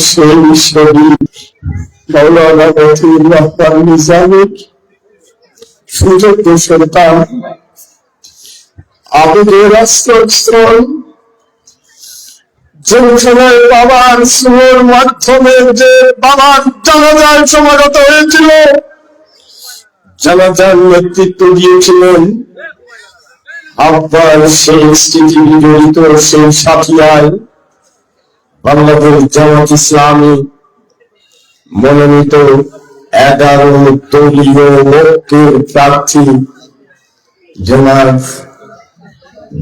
সেই শহীদ মৌলানা মতিউর রহমান নিজামী সুযোগ্য সন্তান আবেগের রাষ্ট্রস্থল যে সময় বাবার সুর মাধ্যমে যে বাবার জানাজায় সমাগত হয়েছিল, জানাজার নেতৃত্ব দিয়েছিলেন আব্বার সেই স্মৃতি জড়িত সেই সাথিয়ায় বাংলাদেশ জামাত ইসলামী মনোনীত 11 দলীয় ঐক্যের প্রার্থী জনাব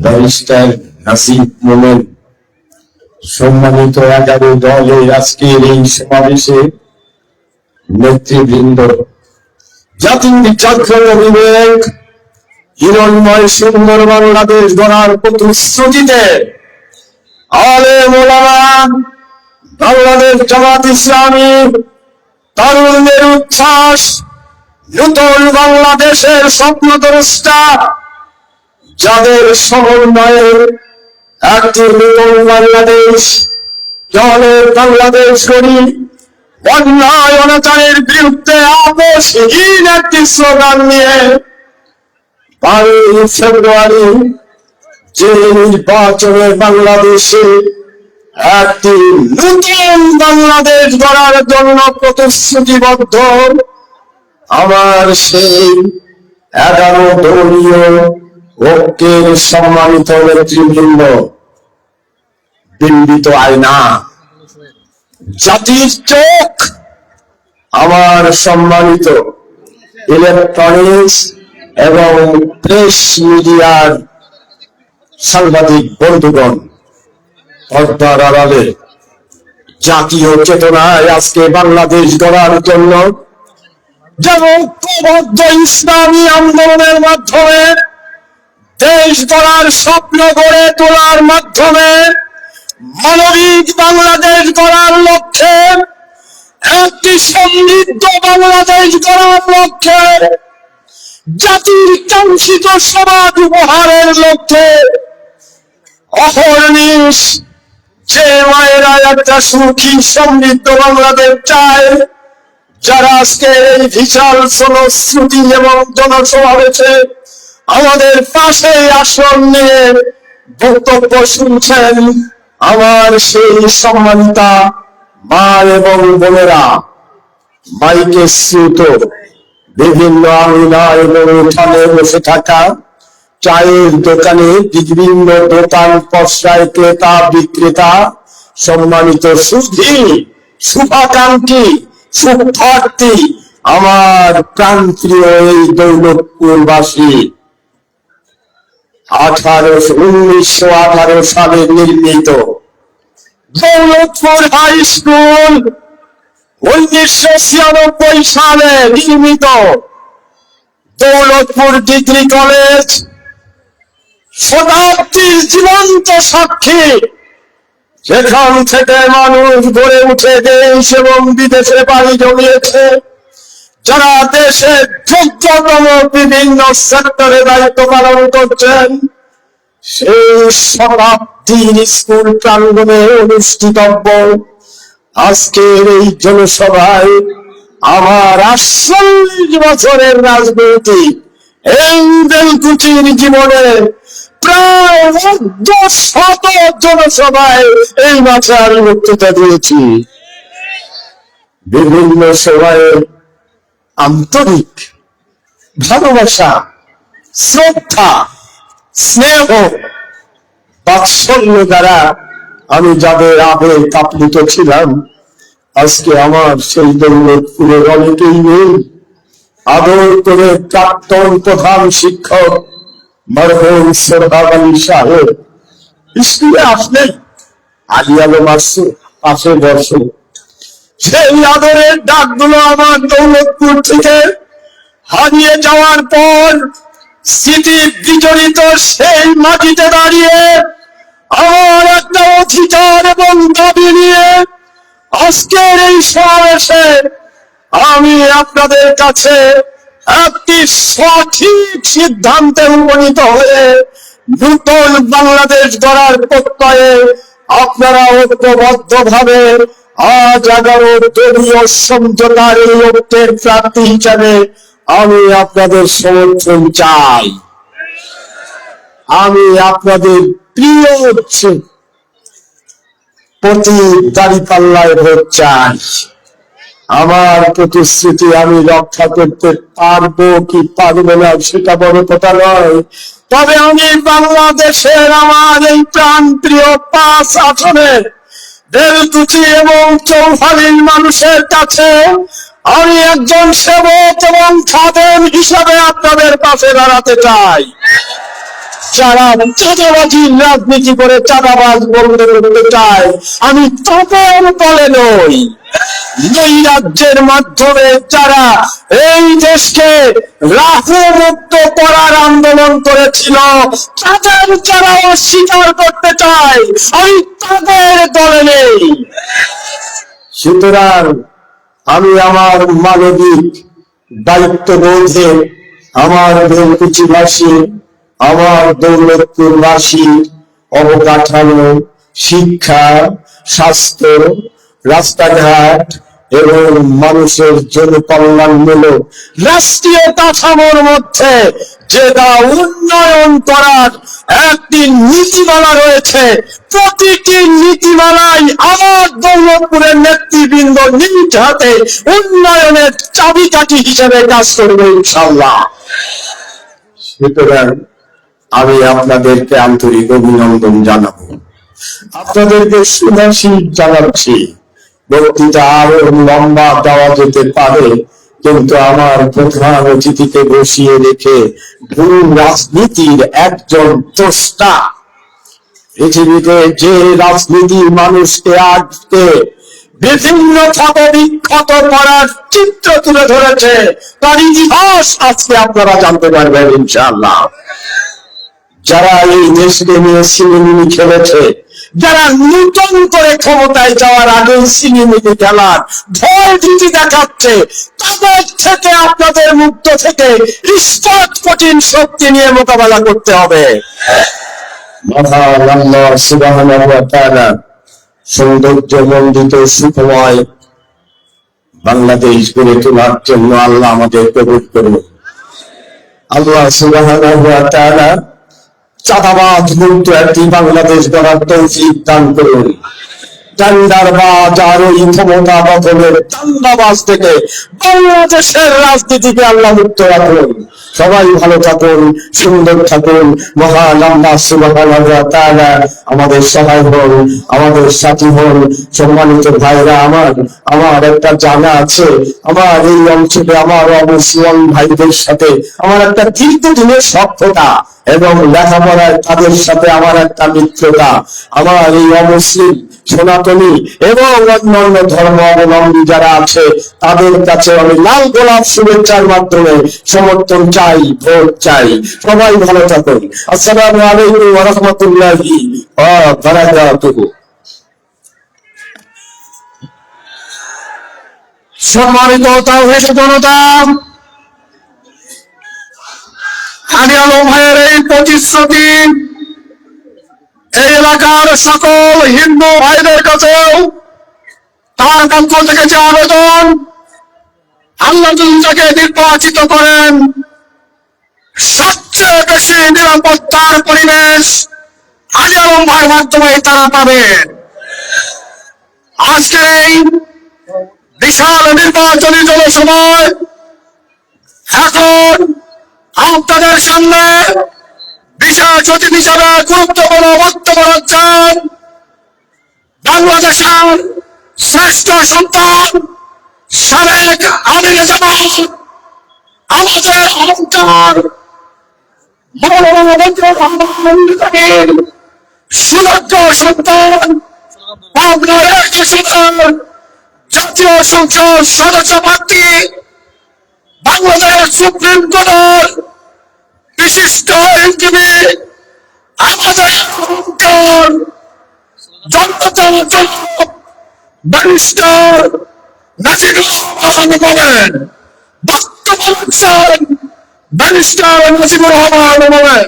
ব্যারিস্টার নাসিব মোমেন সম্মানিত 11 দলের আজকের এই সমাবেশে নেতৃবৃন্দ, জাতির জাগ্রত বিবেক হিরণময় সুন্দর বাংলাদেশ গড়ার প্রতিশ্রুতিতে আলেম ওলামা বাংলাদেশ জামাত ইসলামী তরুণদের উচ্ছ্বাস, নতুন বাংলাদেশের স্বপ্নদ্রষ্টা, যাদের সমন্বয়ে একটি নতুন বাংলাদেশ জলের বাংলাদেশ গড়ি, অন্যায় অনাচারের বিরুদ্ধে আপোষহীন একটি স্লোগান নিয়ে 12 ফেব্রুয়ারি যে নির্বাচনে বাংলাদেশে একটি নতুন বাংলাদেশ গড়ার জন্য প্রতিশ্রুতিবদ্ধ আমার সেই 11 দলীয় ঐক্যের সম্মানিত নেতৃবৃন্দ, বিম্বিত আয়না, জাতির চোখ, আমার সম্মানিত ইলেকট্রনিক্স এবং প্রেস মিডিয়ার সাংবাদিক বন্ধুগণ, পর্দার আড়ালে জাতীয় চেতনায় আজকে বাংলাদেশ গড়ার জন্য যেমন ঐক্যবদ্ধ ইসলামী আন্দোলনের মাধ্যমে দেশ গড়ার স্বপ্ন গড়ে তোলার মাধ্যমে মানবিক বাংলাদেশ গড়ার লক্ষ্যে, একটি সমৃদ্ধ বাংলাদেশ গড়ার লক্ষ্যে, জাতির কাঙ্ক্ষিত সমাজ উপহারের লক্ষ্যে অহর্নিশ যে মায়েরা একটা সুখী সমৃদ্ধ বাংলাদেশ চায়, যারা আজকে এই বিশাল জনশ্রুতি এবং জনসমাবেশে আমাদের পাশে আসন নিয়ে বক্তব্য শুনছেন, আমার সেই সম্মানিতা মা এবং বোনেরা, মাইকে শ্রুত বিভিন্ন আঙিনা এবং উঠানে বসে থাকা, চায়ের দোকানে বিভিন্ন দোকান পসরায় ক্রেতা বিক্রেতা, সম্মানিত সুধী, শুভাকাঙ্ক্ষী, সুপ্রার্থী, আমার প্রাণপ্রিয় এই দৌলতপুরবাসী, 1918 সালে নির্মিত দৌলতপুর হাই স্কুল, 1996 সালে নির্মিত দৌলতপুর ডিগ্রি কলেজ, শতাব্দীর জীবন্ত সাক্ষী, যেখান থেকে মানুষ গড়ে উঠে দেশ এবং বিদেশে বাড়ি জমিয়েছে, যারা দেশের যোগ্যতম বিভিন্ন সেক্টরে দায়িত্ব পালন করছেন, সেই শতাব্দীর স্কুল প্রাঙ্গণে অনুষ্ঠিতব্য আজকের এই জনসভায় আমার 48 বছরের রাজনৈতিক এই বেলকুচির জীবনে প্রায় 100 জনসভায় এই মাসে আমি বক্তৃতা দিয়েছি। বিভিন্ন সভায় আন্তরিক ভালোবাসা, শ্রদ্ধা, স্নেহ, বাৎসল্য দ্বারা আমি যাদের আবেগ আপ্লুত ছিলাম, আজকে আমার সেই দৌলতপুরের অনেকেই নেই। আদর করে প্রাক্তন প্রধান শিক্ষক মরহুম সোহরাব আলী সাহেব স্কুলে আসলেন, আলী আলম আসছে, পাশে বসে, সেই আদরের ডাকগুলো আমার দৌলতপুর থেকে হারিয়ে যাওয়ার পর স্মৃতি বিজড়িত সেই মাটিতে দাঁড়িয়ে আমার একটা অধিকার এবং দাবি নিয়ে আজকের এই সমাবেশে আমি আপনাদের কাছে একটি সঠিক সিদ্ধান্তে উপনীত হয়ে নতুন বাংলাদেশ গড়ার প্রত্যয়ে আপনারা ঐক্যবদ্ধ ভাবে আজ 11 দলীয় সমঝোতার এই ঐক্যের প্রার্থী হিসাবে আমি আপনাদের সমর্থন চাই। আমি আপনাদের প্রিয় প্রতীক দাঁড়িপাল্লায় ভোট চাই। আমার প্রতিশ্রুতি আমি রক্ষা করতে পারবো কি পারবো না সেটা বড় কথা নয়, তবে আমি বাংলাদেশের আমার এই প্রাণ প্রিয় 5 আসনের বেলকুচি এবং চৌহালির মানুষের কাছে আমি একজন সেবক এবং খাদেম হিসাবে আপনাদের পাশে দাঁড়াতে চাই। যারা চাঁদাবাজির রাজনীতি করে চাঁদাবাজ বন্ধ করতে চায়, আমি তাদের দলে নই। এই রাজ্যের মাধ্যমে যারা এই দেশকে রাহুমুক্ত করার আন্দোলন করেছিল, তাদের যারা অস্বীকার করতে চায়, আমি তাদের দলে নেই। সুতরাং আমি আমার মানবিক দায়িত্ববোধে আমার বেলকুচিবাসী, আমার দৌলতপুরবাসী অবকাঠামো, শিক্ষা, স্বাস্থ্য, রাস্তাঘাট এবং মানুষের জনকল্যাণমূলক রাষ্ট্রীয় কাঠামোর মধ্যে যেটা উন্নয়ন করার একটি নীতিমালা রয়েছে, প্রতিটি নীতিমালায় আমার দৌলতপুরের নেতৃবৃন্দ নিজ হাতে উন্নয়নের চাবিকাঠি হিসেবে কাজ করবে ইনশাআল্লাহ। সুতরাং আমি আপনাদেরকে আন্তরিক অভিনন্দন জানাবো, আপনাদেরকে শুভাশীষ জানাচ্ছি। বক্তৃতা আরো লম্বা দেওয়া যেতে পারে, কিন্তু আমার প্রধান অতিথিকে বসিয়ে রেখে ভূ রাজনীতির একজন দ্রষ্টা, পৃথিবীতে যে রাজনীতি মানুষকে আজকে বিভিন্ন ভাবে বিখ্যাত করার চিত্র তুলে ধরেছে, তার ইতিহাস আজকে আপনারা জানতে পারবেন ইনশাআল্লাহ। যারা এই দেশকে নিয়ে সিনেমিনি খেলেছে, যারা নতুন করে ক্ষমতায় যাওয়ার আগে সিনেমিনি খেলার ভয় ভীতি দেখাচ্ছে, তাদের থেকে আপনাদের মুক্ত থেকে ইস্পাত কঠিন শক্তি নিয়ে মোকাবেলা করতে হবে। মহান আল্লাহ সুবহানাহু ওয়া তাআলা সৌন্দর্যমণ্ডিত সুখময় বাংলাদেশ গড়ে তোলার জন্য আল্লাহ আমাদের কবুল করুন। আল্লাহ সুবহানাহু ওয়া তাআলা চাঁদাবাজ মুক্ত একটি বাংলাদেশ গড়ার তৌফিক দান করুন। টেন্ডারবাজ আর ওই ক্ষমতা দখলের চাঁদাবাজ থেকে বাংলাদেশের রাজনীতিকে আল্লাহ মুক্ত রাখুন। সবাই ভালো থাকুন, সুন্দর থাকুন। মহান আল্লাহ সুবহানাহু ওয়া তাআলা আমাদের সহায় হন, আমাদের সাথী হন। সম্মানিত ভাইরা, আমার একটা জানা আছে, আমার এই অঞ্চলে আমার অমুসলিম ভাইদের সাথে আমার একটা দীর্ঘদিনের সখ্যতা এবং লেখাপড়ায় তাদের সাথে আমার একটা মিত্রতা। আমার এই অমুসলিম, সনাতনী এবং অন্যান্য ধর্ম অবলম্বী যারা আছে, তাদের কাছে আমি লাল গোলাপ শুভেচ্ছার মাধ্যমে সমর্থন চাই, ভোট চাই। সবাই ভালো থাকুন। আসসালামু আলাইকুম ওয়া রাহমাতুল্লাহি ওয়া বারাকাতুহু। সম্মানিত তাওহীদ জনতা, হাজি আলম ভাইয়ের এই প্রতিশ্রুতি এই এলাকার সকল হিন্দু ভাইদের কাছেও তার পক্ষ থেকে যে আবেদন, আল্লাহ যদি তাকে নির্বাচিত করেন, সবচেয়ে বেশি নিরাপত্তার পরিবেশ হাজি আলম ভাইয়ের মাধ্যমে তারা পাবেন। আজকের এই বিশাল নির্বাচনী জনসভায় এখন আপনাদের সামনে বিশেষ অতিথি হিসাবে গুরুত্বপূর্ণ বক্তব্য রাখছেন বাংলাদেশের শ্রেষ্ঠ সন্তান, সাবেক আমির জামাত, আমাদের অহংকার, সুযোগ্য সন্তান, পাবনার জাতীয় সংসদ সদস্য প্রার্থী, বাংলাদেশ সুপ্রিম কোর্টের বিশিষ্ট আইনজীবী, আমাদের অহংকার, জনতা ব্যারিস্টার নাজিরুল রহমান বলেন, বক্তব্য রাখছেন ব্যারিস্টার নাজিরুল রহমান বলেন।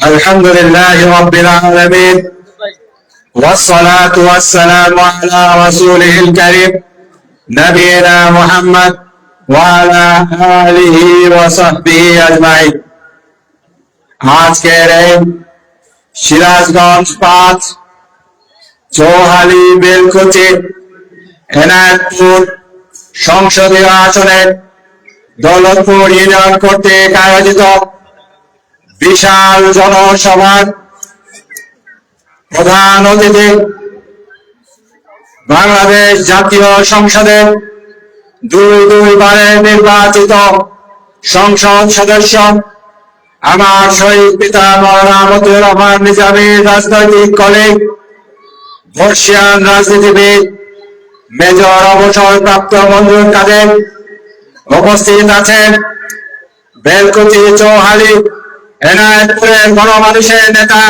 আলহামদুলিল্লাহ রাব্বিল আলামিন والصلاة والسلام على رسوله الكريم نبينا محمد وعلى آله وصحبه أجمعين। আজকের এই সিরাজগঞ্জ 5 চৌহালি বেলকুচি এনায়তপুর সংসদীয় আসনের দৌলতপুর ইউনিয়ন কর্তৃক আয়োজিত বিশাল জনসভার প্রধান অতিথি বাংলাদেশ জাতীয় সংসদের 2 বারের নির্বাচিত সংসদ সদস্য আমার শহীদ পিতা মাওলানা মতিউর রহমান নিজামীর রাজনৈতিক কলিগ, বর্ষিয়ান রাজনীতিবিদ মেজর অবসরপ্রাপ্ত মঞ্জুর কাদের, উপস্থিত আছেন বেলকুচি চৌহালি এনায়েতপুরের গণমানুষের নেতা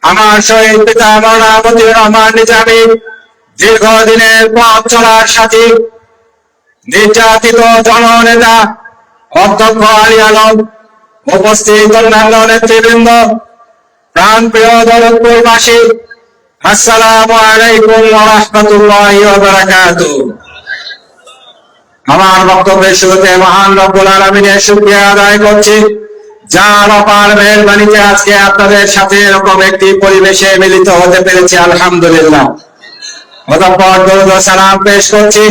আমার শহীদ পিতা মাওলানা মতিউর রহমান নিজামী দীর্ঘদিনের পথ চলার সাথী, নির্যাতিত জননেতা অধ্যক্ষ আলী আলম, উপস্থিত অন্যান্য নেতৃবৃন্দ, প্রাণপ্রিয় দৌলতপুরবাসী, আসসালামু আলাইকুম ওয়া রাহমাতুল্লাহি ওয়া বারাকাতুহু। আমার বক্তব্যের শুরুতে মহান রব্বুল আলামিনের শুকরিয়া আদায় করছি, যার অপার মেহেরবানিতে আজকে আপনাদের সাথে এরকম একটি পরিবেশে মিলিত হতে পেরেছি, আলহামদুলিল্লাহ। অতঃপর দরুদ ও সালাম পেশ করছি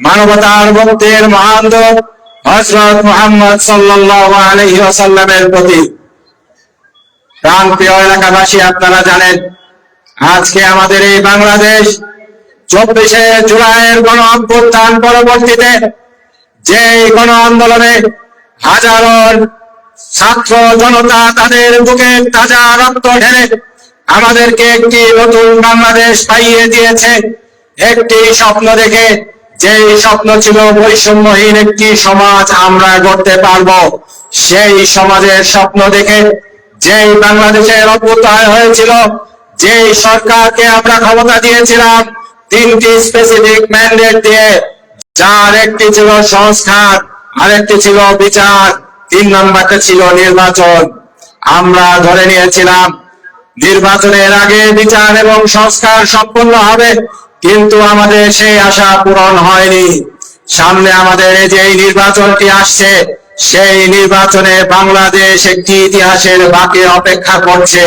মানবতার মুক্তির মহান দূত হযরত মুহাম্মদ সাল্লাল্লাহু আলাইহি ওয়াসাল্লামের প্রতি। প্রাণপ্রিয় এলাকাবাসী, আপনারা জানেন আজকে আমাদের এই বাংলাদেশ 24শে জুলাইয়ের গণ অভ্যুত্থান পরবর্তীতে যে গণ আন্দোলনে হাজারো ছাত্র জনতা তাদের বুকে তাজা রক্ত ঢেলে আমাদেরকে একটি নতুন বাংলাদেশ পাইয়ে দিয়েছে। একটি স্বপ্ন দেখে, যেই স্বপ্ন ছিল বৈষম্যহীন একটি সমাজ আমরা গড়তে পারবো, সেই সমাজের স্বপ্ন দেখে যেই বাংলাদেশের অভ্যুদয় হয়েছিল, যেই সরকারকে আমরা ক্ষমতা দিয়েছিলাম 3টি স্পেসিফিক ম্যান্ডেট দিয়ে, যার একটি ছিল সংস্কার, আরেকটি ছিল বিচার, 3 নম্বরটা ছিল নির্বাচন। আমরা ধরে নিয়েছিলাম নির্বাচনের আগে বিচার এবং সংস্কার সম্পন্ন হবে, কিন্তু আমাদের সেই আশা পূরণ হয়নি। সামনে আমাদের যে নির্বাচনটি আসছে, সেই নির্বাচনে বাংলাদেশ একটি ইতিহাসের বাঁকে অপেক্ষা করছে,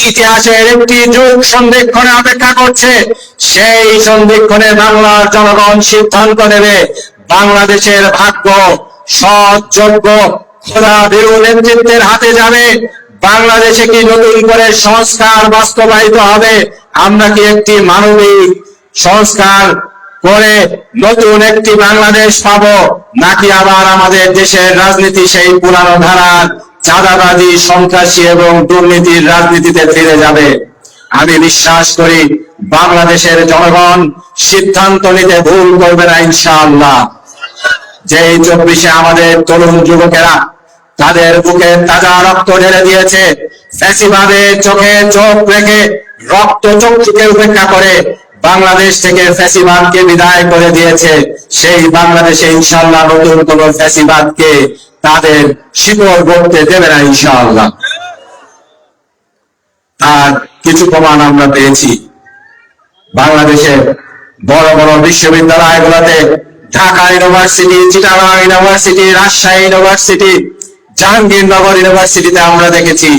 ইতিহাসের একটি যুগ সন্ধিক্ষণে অপেক্ষা করছে। সেই সন্ধিক্ষণে বাংলার জনগণ সিদ্ধান্ত নেবে বাংলাদেশের ভাগ্য সৎ, যোগ্য, খোদা ভীরু নেতৃত্বের হাতে যাবে। বাংলাদেশে কি নতুন করে সংস্কার বাস্তবায়িত হবে, আমরা কি একটি মানবিক সংস্কার করে নতুন একটি বাংলাদেশ পাবো, নাকি আবার আমাদের দেশের রাজনীতি সেই পুরানো ধারার চাঁদাবাজি, সন্ত্রাসী এবং দুর্নীতির রাজনীতিতে ফিরে যাবে? আমি বিশ্বাস করি বাংলাদেশের জনগণ সিদ্ধান্ত নিতে ভুল করবে না, ইনশাআল্লাহ। যেই 24শে আমাদের তরুণ যুবকেরা তাদের বুকে তাজা রক্ত ঢেলে দিয়েছে, ফ্যাসিবাদের চোখে চোখ রেখে রক্ত চক্ষুকে উপেক্ষা করে বাংলাদেশ থেকে ফ্যাসিবাদকে বিদায় করে দিয়েছে, সেই বাংলাদেশে ইনশাআল্লাহ নতুন কোন ফ্যাসিবাদকে তাদের শিকড় গড়তে দেবে না, ইনশাআল্লাহ। তার কিছু প্রমাণ আমরা পেয়েছি। বাংলাদেশের বড় বড় বিশ্ববিদ্যালয়গুলোতে, Dhaka university, Chittagong university, Rajshahi university, Jahangirnagar ইউনিভার্সিটিতে আমরা দেখেছি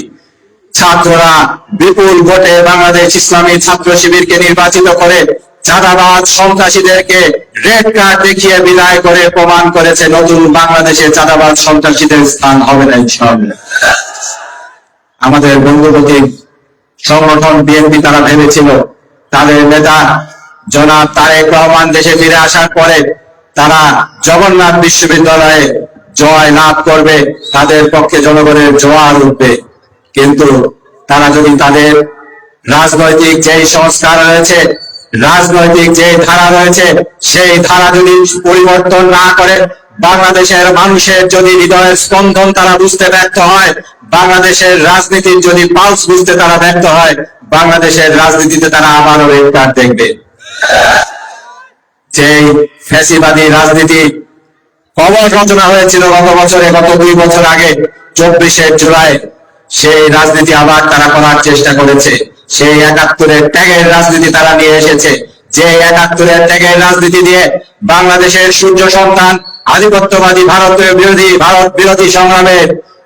ছাত্ররা বিপুল ভোটে বাংলাদেশ ইসলামী ছাত্র শিবিরকে নির্বাচিত করে চাঁদাবাজ সন্ত্রাসীদেরকে রেড কার্ড দেখিয়ে বিদায় করে প্রমাণ করেছে নতুন বাংলাদেশে চাঁদাবাজ সন্ত্রাসীদের স্থান হবে না, ইনশাআল্লাহ। আমাদের বন্ধুপ্রতি সংগঠন বিএনপি তারা ভেবেছিল তাদের নেতা জনাব তারেক রহমান দেশে ফিরে আসার পরে তারা জগন্নাথ বিশ্ববিদ্যালয়ে জয় লাভ করবে, তাদের পক্ষে জনগণের জোয়ার উঠবে। কিন্তু তারা যদি তাদের রাজনৈতিক যে সংস্কার রয়েছে, রাজনৈতিক যে ধারা রয়েছে, সেই ধারা যদি পরিবর্তন না করে বাংলাদেশের মানুষের যদি হৃদয়ের স্পন্দন তারা বুঝতে ব্যর্থ হয়, বাংলাদেশের রাজনীতির যদি পালস বুঝতে তারা ব্যর্থ হয়, বাংলাদেশের রাজনীতিতে তারা আবারও রেড দেখবে। যে ফ্যাসিবাদী রাজনীতি কবর রচনা হয়েছিল গত 2 বছর আগে 24শে জুলাই, সেই রাজনীতি আবার তারা করার চেষ্টা করেছে। সেই 71-এর ত্যাগের রাজনীতি তারা নিয়ে এসেছে। যে 71-এর ত্যাগের রাজনীতি দিয়ে বাংলাদেশের সূর্য সন্তান আধিপত্যবাদী ভারত বিরোধী সংগ্রামে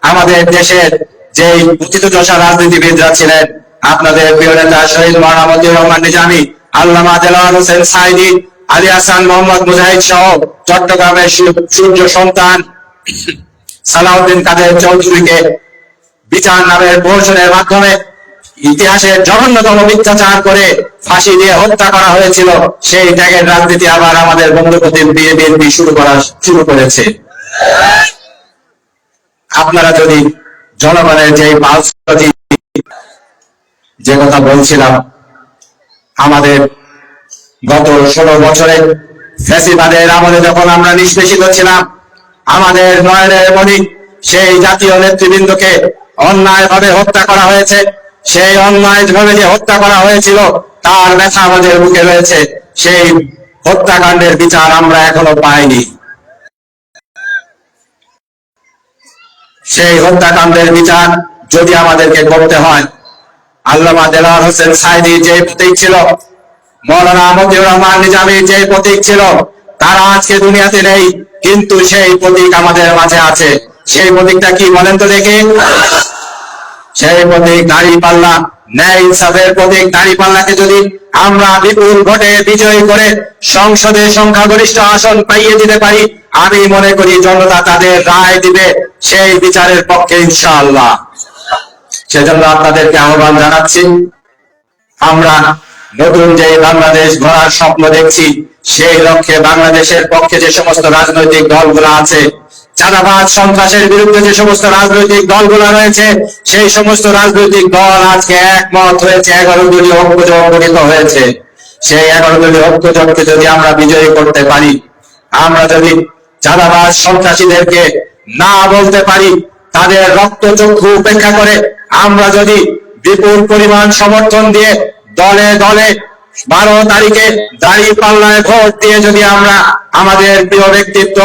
আমাদের দেশের যে প্রথিতযশা রাজনীতিবিদরা ছিলেন, আপনাদের প্রিয় নেতা শহীদ মাওলানা মতিউর রহমান নিজামী, আল্লামা দেলোয়ার হোসেন সাঈদী, আলী হাসান মোহাম্মদ মুজাহিদ সহ চট্টগ্রামের সূর্য সন্তান সালাউদ্দিন কাদের চৌধুরীকে বিচার নামের প্রহসনের মাধ্যমে ইতিহাসের জঘন্যতম মিথ্যাচার করে ফাঁসি দিয়ে হত্যা করা হয়েছিল। সেই ত্যাগের রাজনীতি আবার আমাদের বন্ধুপতি বিএনপি শুরু করেছে। আপনারা যদি জনগণের যে কথা বলছিলাম, আমাদের গত 16 বছরে ফ্যাসিবাদের আমলে যখন আমরা নিষ্পেষিত ছিলাম, আমাদের নয়নের মণি সেই জাতীয় নেতৃবৃন্দকে অন্যায়ভাবে হত্যা করা হয়েছে। সেই অন্যায়ভাবে যে হত্যা করা হয়েছিল তার ব্যথা আমাদের বুকে রয়েছে। সেই হত্যাকাণ্ডের বিচার আমরা এখনো পাইনি। সেই হত্যাকাণ্ডের বিচার যদি আমাদেরকে করতে হয়, আল্লামা দেলোয়ার হোসেন সাঈদী যে প্রতীক ছিল, মাওলানা মতিউর রহমান নিজামী যে প্রতীক ছিল, তারা আজকে দুনিয়াতে নেই, কিন্তু সেই প্রতীক আমাদের মাঝে আছে। সেই প্রতীকটা কি বলেন তো দেখি? সেই প্রতীক দাঁড়িপাল্লা, ন্যায় ইনসাফের প্রতীক দাঁড়িপাল্লাকে যদি আমরা বিপুল ভোটে বিজয়ী করে সংসদে সংখ্যাগরিষ্ঠ আসন পাইয়ে দিতে পারি, আমি মনে করি জনতা তাদের রায় দিবে সেই বিচারের পক্ষে ইনশাআল্লাহ। সেজন্য আপনাদেরকে আহ্বান জানাচ্ছি, আমরা নতুন যে বাংলাদেশ গড়ার স্বপ্ন দেখছি, সেই লক্ষ্যে বাংলাদেশের পক্ষে যে সমস্ত রাজনৈতিক দলগুলো আছে, চাঁদাবাজ সন্ত্রাসের বিরুদ্ধে যে সমস্ত রাজনৈতিক দলগুলো রয়েছে, সেই সমস্ত রাজনৈতিক দল আজকে একমত হয়েছে, 11 দলীয় ঐক্যজোট গঠিত হয়েছে। সেই 11 দলীয় ঐক্যজোটকে যদি আমরা বিজয়ী করতে পারি, আমরা যদি চাঁদাবাজ সন্ত্রাসীদেরকে না বলতে পারি, তাদের রক্তচক্ষু উপেক্ষা করে আমরা যদি বিপুল পরিমাণ সমর্থন দিয়ে দলে দলে 12 তারিখে দাঁড়িপাল্লায় ভোট দিয়ে যদি আমরা আমাদের প্রিয় ব্যক্তিত্ব